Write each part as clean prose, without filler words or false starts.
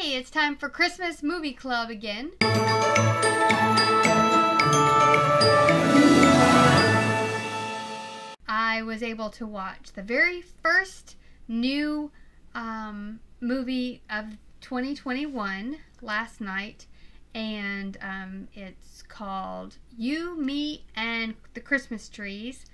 Hey, it's time for Christmas Movie Club again. I was able to watch the very first new movie of 2021 last night, and it's called You, Me, and the Christmas Trees.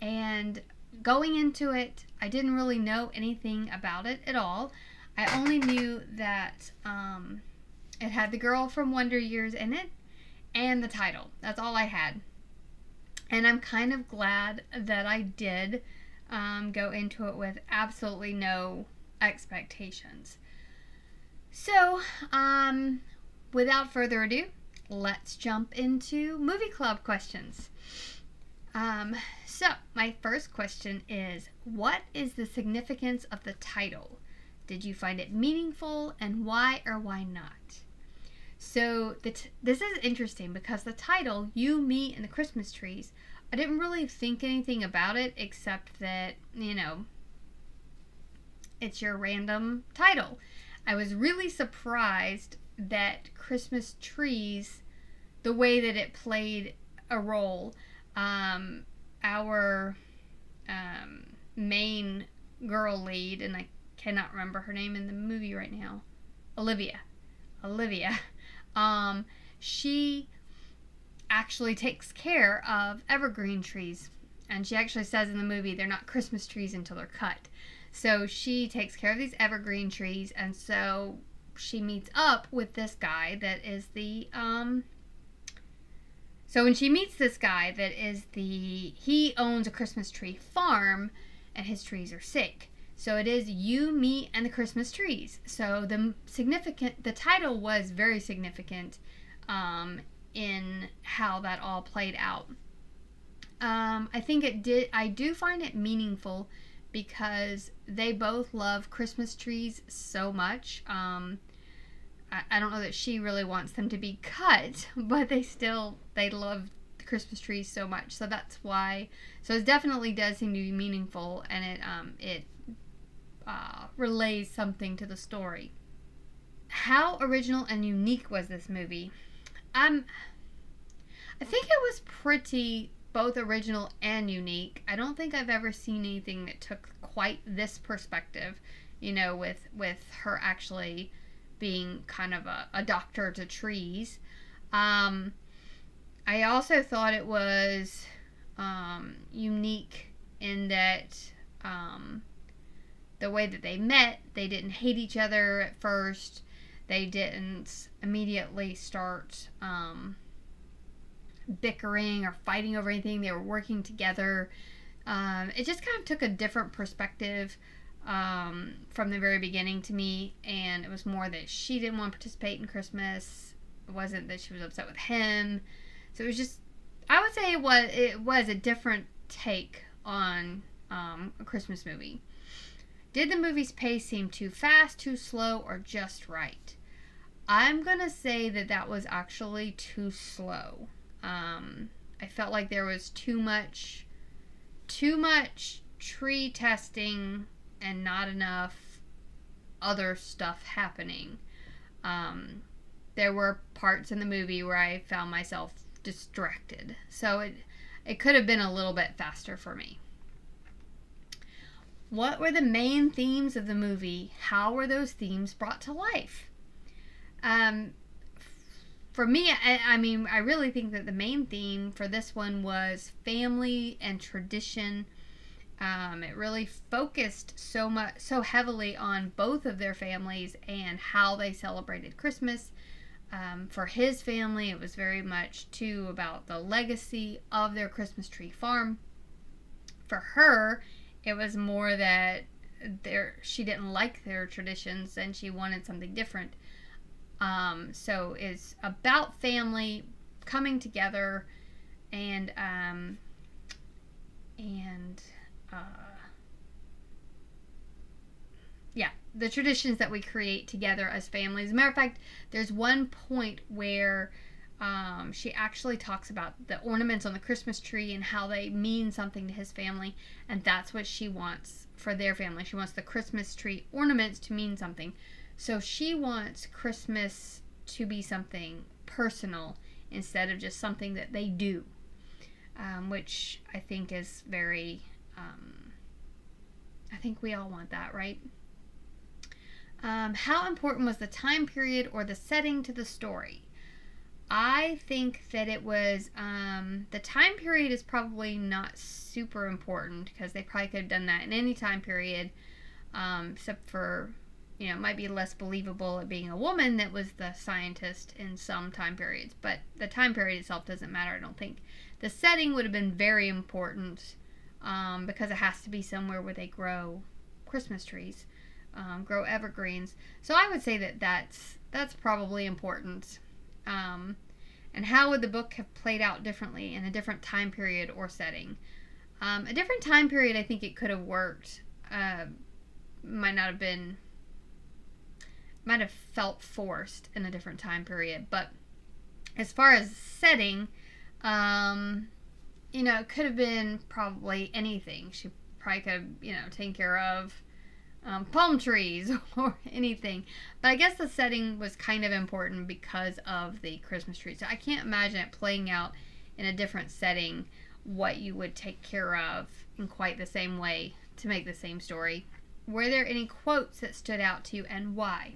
And going into it, I didn't really know anything about it at all. I only knew that it had the girl from Wonder Years in it and the title. That's all I had. And I'm kind of glad that I did go into it with absolutely no expectations. So, without further ado, let's jump into movie club questions. So my first question is, what is the significance of the title? Did you find it meaningful, and why or why not? So this is interesting because the title, You, Me, and the Christmas Trees, I didn't really think anything about it except that, it's your random title. I was really surprised that Christmas trees, the way that it played a role. Our main girl lead, and I cannot remember her name in the movie right now, Olivia, she actually takes care of evergreen trees, and she actually says in the movie they're not Christmas trees until they're cut. So she takes care of these evergreen trees, and so she meets up with this guy that is so when she meets this guy he owns a Christmas tree farm, and his trees are sick. So it is You, Me, and the Christmas Trees. So the title was very significant in how that all played out. I think I do find it meaningful because they both love Christmas trees so much. I don't know that she really wants them to be cut, but they love the Christmas trees so much. So that's why. So it definitely does seem to be meaningful, and it relays something to the story. How original and unique was this movie? I think it was pretty both original and unique. I don't think I've ever seen anything that took quite this perspective, with her actually being kind of a doctor to trees. I also thought it was unique in that the way that they met, they didn't hate each other at first. They didn't immediately start bickering or fighting over anything. They were working together. It just kind of took a different perspective from the very beginning to me, and it was more that she didn't want to participate in Christmas. It wasn't that she was upset with him. So it was just, I would say it was a different take on a Christmas movie. Did the movie's pace seem too fast, too slow, or just right? I'm gonna say that was actually too slow. I felt like there was too much tree testing and not enough other stuff happening. There were parts in the movie where I found myself distracted. So it could have been a little bit faster for me. What were the main themes of the movie? How were those themes brought to life? For me, I really think that the main theme for this one was family and tradition. It really focused so heavily on both of their families and how they celebrated Christmas. For his family, it was very much too about the legacy of their Christmas tree farm. For her, it was more that she didn't like their traditions and she wanted something different. So it's about family coming together and the traditions that we create together as families. As a matter of fact, there's one point where she actually talks about the ornaments on the Christmas tree and how they mean something to his family, and that's what she wants for their family. She wants the Christmas tree ornaments to mean something. So she wants Christmas to be something personal instead of just something that they do, which I think is very, I think we all want that, right? How important was the time period or the setting to the story? I think that it was, the time period is probably not super important because they probably could have done that in any time period, except for, it might be less believable it being a woman that was the scientist in some time periods, but the time period itself doesn't matter, I don't think. The setting would have been very important, because it has to be somewhere where they grow Christmas trees, grow evergreens. So I would say that that's probably important. And how would the book have played out differently in a different time period or setting? A different time period, I think it could have worked. Might have felt forced in a different time period. But as far as setting, it could have been probably anything. She probably could have, taken care of palm trees or anything. But I guess the setting was kind of important because of the Christmas tree. So I can't imagine it playing out in a different setting what you would take care of in quite the same way to make the same story. Were there any quotes that stood out to you and why?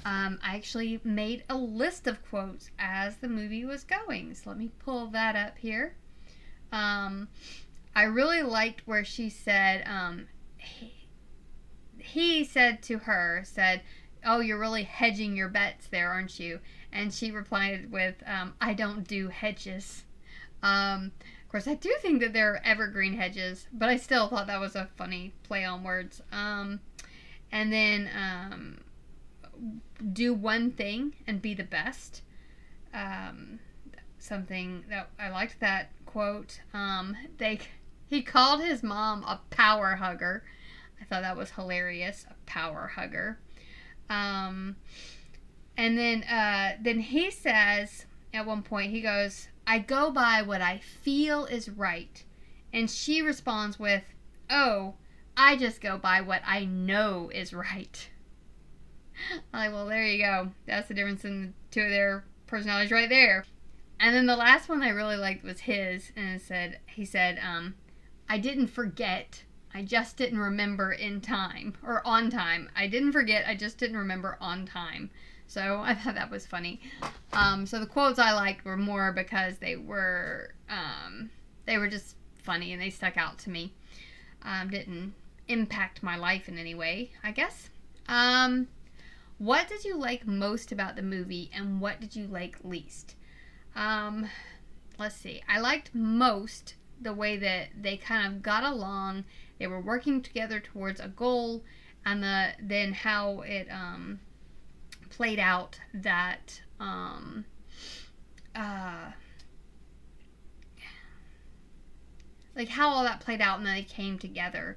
I actually made a list of quotes as the movie was going. So let me pull that up here. I really liked where she said, he said to her, "Oh, you're really hedging your bets there, aren't you?" And she replied with, "I don't do hedges." Of course, I do think that there are evergreen hedges, but I still thought that was a funny play on words. And then, do one thing and be the best. Something that I liked that quote. He called his mom a power hugger. I thought that was hilarious, a power hugger. And then he says at one point, he goes, "I go by what I feel is right." And she responds with, "Oh, I just go by what I know is right." I'm like, well, there you go. That's the difference in the two of their personalities right there. And then the last one I really liked was his, and he said, "I didn't forget. I just didn't remember in time," or on time. "I didn't forget, I just didn't remember on time." So I thought that was funny. So the quotes I liked were more because they were just funny and they stuck out to me. Didn't impact my life in any way, I guess. What did you like most about the movie and what did you like least? Let's see. I liked most the way that they kind of got along. They were working together towards a goal, and then how it played out that like how all that played out and then they came together.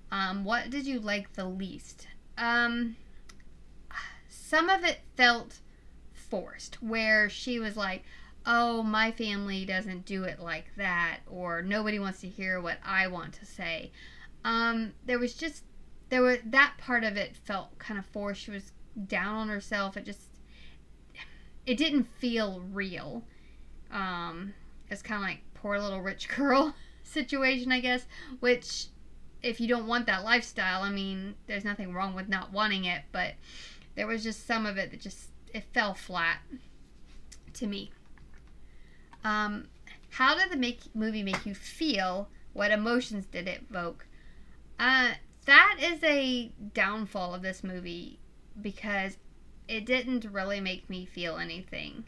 What did you like the least? Some of it felt forced, where she was like, "Oh, my family doesn't do it like that," or "Nobody wants to hear what I want to say." That part of it felt kind of forced. She was down on herself. It didn't feel real. It's kind of like poor little rich girl situation, I guess, which if you don't want that lifestyle, I mean, there's nothing wrong with not wanting it, but there was just some of it that it fell flat to me. How did the movie make you feel? What emotions did it evoke? That is a downfall of this movie because it didn't really make me feel anything.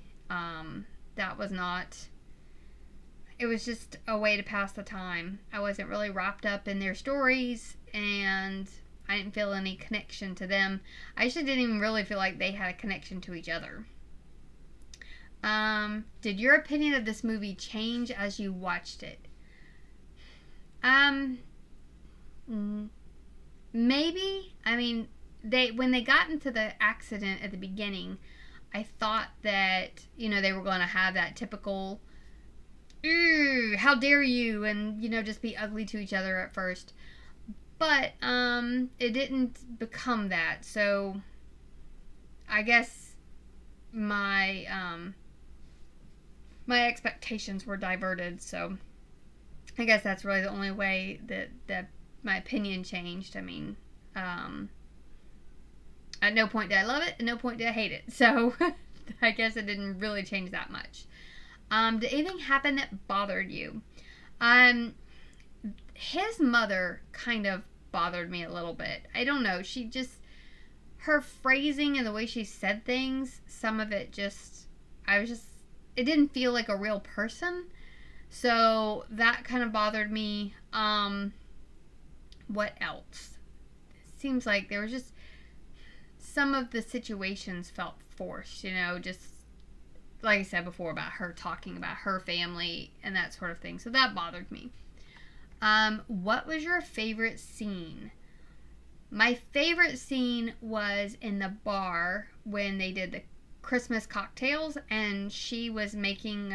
It was just a way to pass the time. I wasn't really wrapped up in their stories, and I didn't feel any connection to them. I actually didn't even really feel like they had a connection to each other. Did your opinion of this movie change as you watched it? Maybe. I mean, when they got into the accident at the beginning, I thought that, they were going to have that typical, "Ooh, how dare you," and, just be ugly to each other at first. But, it didn't become that. So, I guess my my expectations were diverted, so I guess that's really the only way that my opinion changed. I mean, at no point did I love it, at no point did I hate it, so I guess it didn't really change that much. Did anything happen that bothered you? His mother kind of bothered me a little bit. I don't know. She just, her phrasing and the way she said things, some of it just, it didn't feel like a real person. So that kind of bothered me. What else? It seems like there was just, some of the situations felt forced, just like I said before about her talking about her family and that sort of thing. So that bothered me. What was your favorite scene? My favorite scene was in the bar when they did the Christmas cocktails, and she was making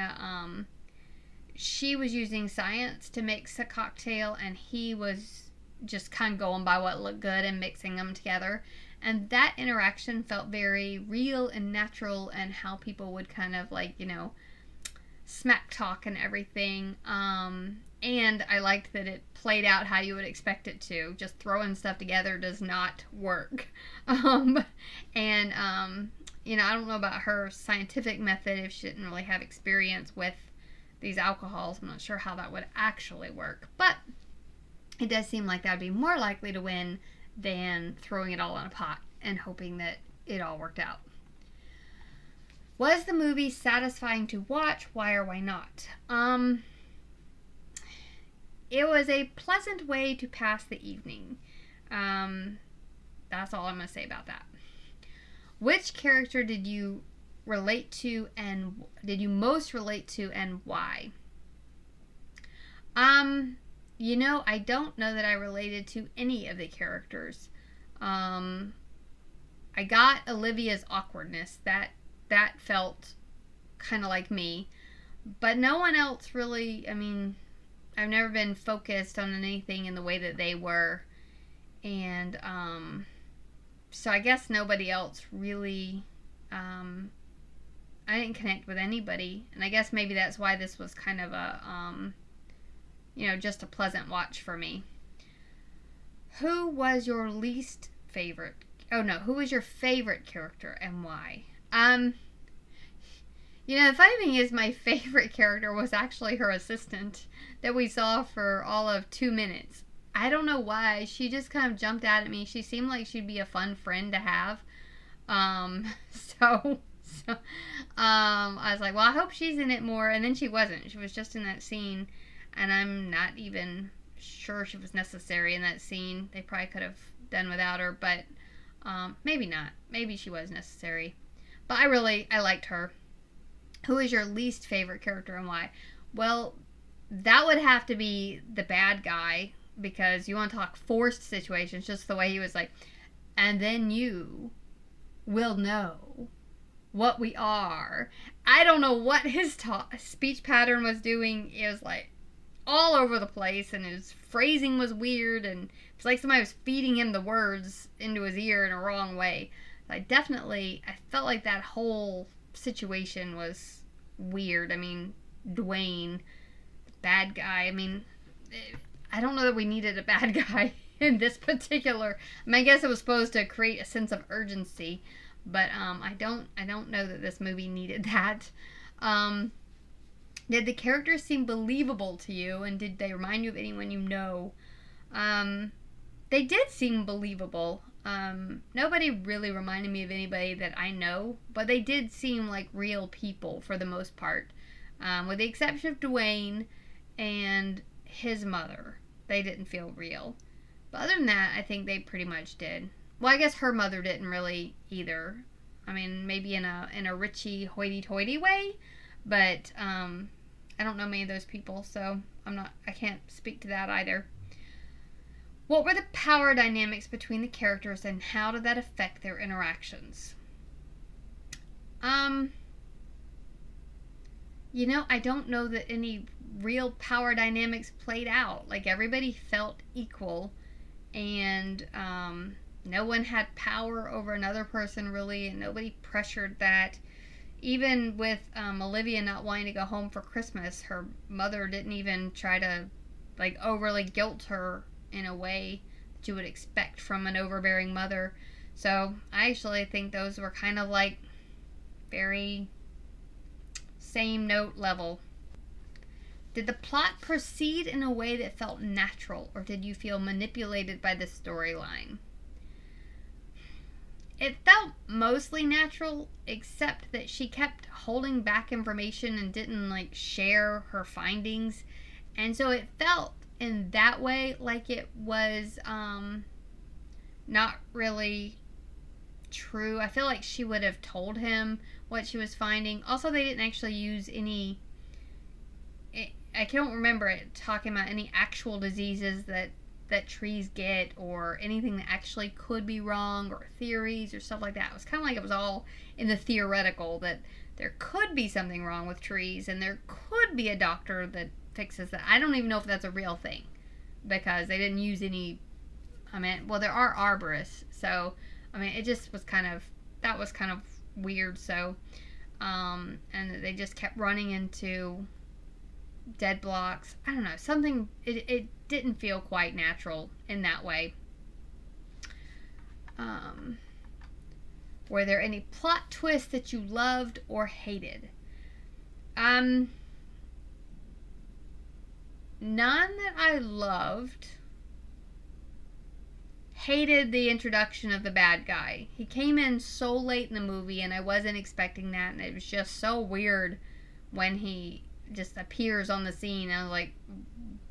she was using science to mix a cocktail, and he was just kind of going by what looked good and mixing them together. And that interaction felt very real and natural, and how people would kind of like, smack talk and everything. And I liked that it played out how you would expect it to. Just throwing stuff together does not work. I don't know about her scientific method if she didn't really have experience with these alcohols. I'm not sure how that would actually work. But it does seem like that would be more likely to win than throwing it all in a pot and hoping that it all worked out. Was the movie satisfying to watch? Why or why not? It was a pleasant way to pass the evening. That's all I'm going to say about that. Which character did you relate to, and did you most relate to, and why? I don't know that I related to any of the characters. I got Olivia's awkwardness. That felt kind of like me. But no one else really, I've never been focused on anything in the way that they were. And, so I guess nobody else really, I didn't connect with anybody. And I guess maybe that's why this was kind of a, just a pleasant watch for me. Who was your least favorite? Oh no, who was your favorite character and why? The funny thing is, my favorite character was actually her assistant that we saw for all of 2 minutes. I don't know why. She just kind of jumped out at me. She seemed like she'd be a fun friend to have. I was like, well, I hope she's in it more. And then she wasn't. She was just in that scene. And I'm not even sure she was necessary in that scene. They probably could have done without her. But maybe not. Maybe she was necessary. But I liked her. Who is your least favorite character and why? Well, that would have to be the bad guy, because you want to talk forced situations, just the way he was like, and then you will know what we are. I don't know what his speech pattern was doing. It was like all over the place, and his phrasing was weird, and it's like somebody was feeding him the words into his ear in a wrong way. I felt like that whole situation was weird. Dwayne, the bad guy, I don't know that we needed a bad guy in this particular. I guess it was supposed to create a sense of urgency, but I don't know that this movie needed that. Did the characters seem believable to you, and did they remind you of anyone you know? They did seem believable. Nobody really reminded me of anybody that I know, but they did seem like real people for the most part, with the exception of Dwayne and his mother. They didn't feel real. But other than that, I think they pretty much did. Well, I guess her mother didn't really either. Maybe in a Richie hoity-toity way, but I don't know many of those people, so I can't speak to that either. What were the power dynamics between the characters, and how did that affect their interactions? I don't know that any real power dynamics played out. Like, everybody felt equal, and no one had power over another person really, and nobody pressured that. Even with Olivia not wanting to go home for Christmas, her mother didn't even try to like overly guilt her in a way that you would expect from an overbearing mother. So I actually think those were kind of like very same note level. Did the plot proceed in a way that felt natural, or did you feel manipulated by the storyline? It felt mostly natural, except that she kept holding back information and didn't like share her findings. And so it felt in that way like it was not really true. I feel like she would have told him what she was finding. Also, they didn't actually use any, I can't remember it talking about any actual diseases that trees get, or anything that actually could be wrong, or theories or stuff like that. It was kind of like it was all in the theoretical, that there could be something wrong with trees and there could be a doctor that fixes that. I don't even know if that's a real thing, because they didn't use any, I mean, well, there are arborists, so I mean, it just was kind of, that was kind of weird. So and they just kept running into dead blocks. I don't know, something, it didn't feel quite natural in that way. Were there any plot twists that you loved or hated? None that I loved. Hated the introduction of the bad guy. He came in so late in the movie and I wasn't expecting that, and it was just so weird when he just appears on the scene. I was like,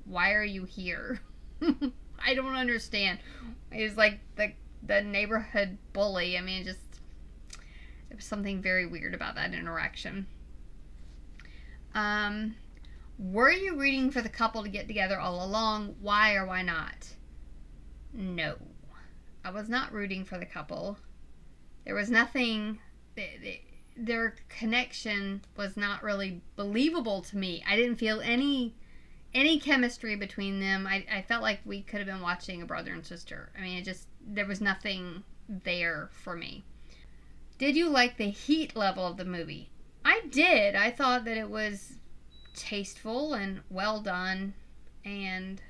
why are you here? I don't understand. He was like the neighborhood bully. I mean, just, there was something very weird about that interaction. Were you rooting for the couple to get together all along? Why or why not? No. I was not rooting for the couple. There was nothing, their connection was not really believable to me. I didn't feel any chemistry between them. I felt like we could have been watching a brother and sister. I mean, it just, there was nothing there for me. Did you like the heat level of the movie? I did. I thought that it was tasteful and well done, and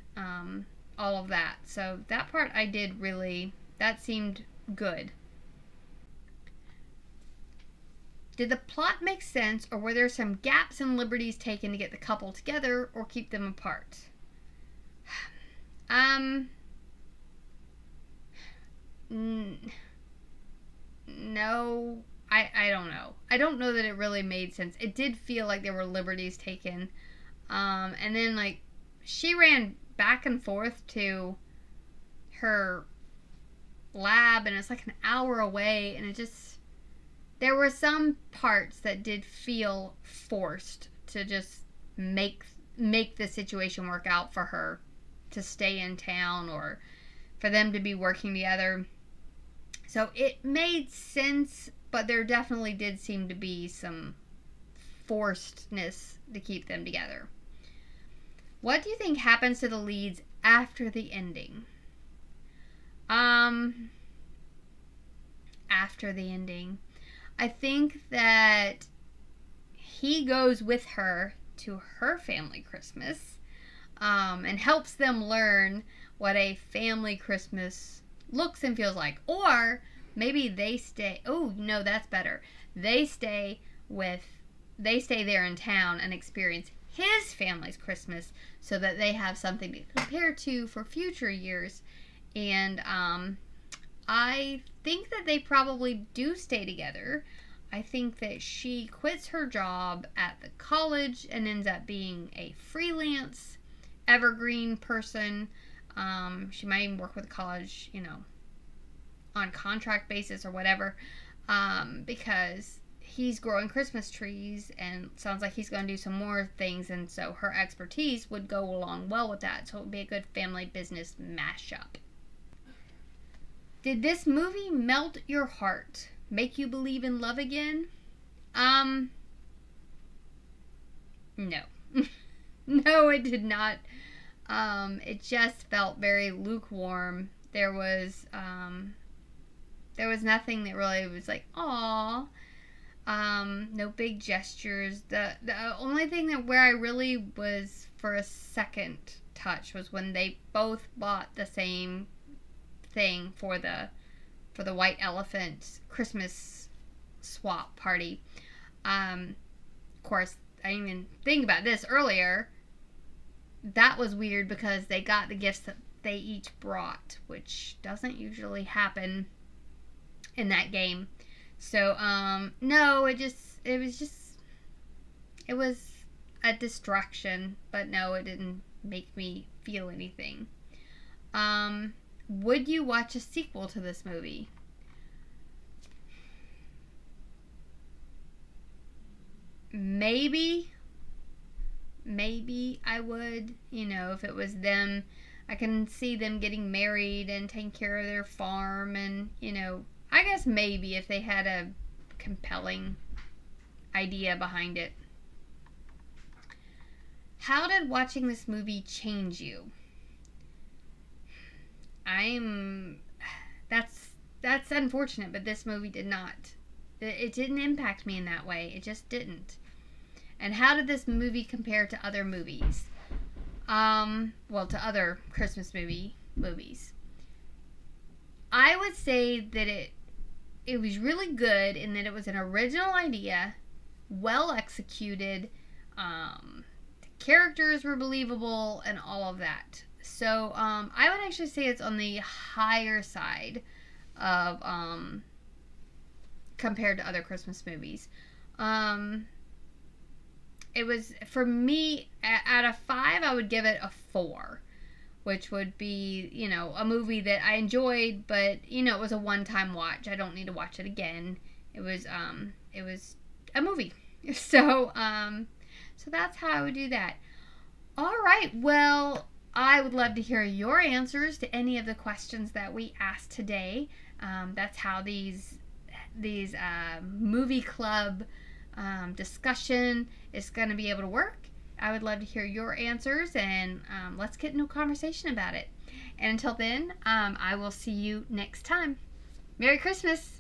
all of that. So that part I did really, that seemed good. Did the plot make sense, or were there some gaps and liberties taken to get the couple together or keep them apart? No, I don't know. I don't know that it really made sense. It did feel like there were liberties taken. And then, like, she ran back and forth to her lab, and it's like an hour away, and it just, there were some parts that did feel forced to just make the situation work out for her to stay in town, or for them to be working together. So it made sense, but there definitely did seem to be some forcedness to keep them together. What do you think happens to the leads after the ending? After the ending, I think that he goes with her to her family Christmas, and helps them learn what a family Christmas looks and feels like. Or maybe they stay, oh no, that's better. They stay there in town and experience his family's Christmas, so that they have something to compare to for future years. And I think that they probably do stay together. I think that she quits her job at the college and ends up being a freelance evergreen person. She might even work with the college, you know, on contract basis or whatever, because he's growing Christmas trees and sounds like he's going to do some more things, and so her expertise would go along well with that, so it would be a good family business mashup. Did this movie melt your heart? Make you believe in love again? No. No, it did not. It just felt very lukewarm. There was There was nothing that really was like, aw. No big gestures. The only thing that where I really was for a second touch was when they both bought the same thing for the white elephant Christmas swap party. Of course, I didn't even think about this earlier. That was weird because they got the gifts that they each brought, which doesn't usually happen in that game. So, no, it was a distraction, but no, it didn't make me feel anything. Would you watch a sequel to this movie? Maybe I would, if it was them. I can see them getting married and taking care of their farm, and I guess maybe if they had a compelling idea behind it. How did watching this movie change you? That's unfortunate, but this movie did not. It didn't impact me in that way. It just didn't. And how did this movie compare to other movies? To other Christmas movies. I would say that it was really good in that it was an original idea, well executed, the characters were believable, and all of that. So, I would actually say it's on the higher side of, compared to other Christmas movies. It was, for me, out of 5, I would give it a 4. Which would be, a movie that I enjoyed, but, it was a one-time watch. I don't need to watch it again. It was a movie. So that's how I would do that. All right, well, I would love to hear your answers to any of the questions that we asked today. That's how these movie club discussion is going to be able to work. I would love to hear your answers, and let's get into a conversation about it. And until then, I will see you next time. Merry Christmas!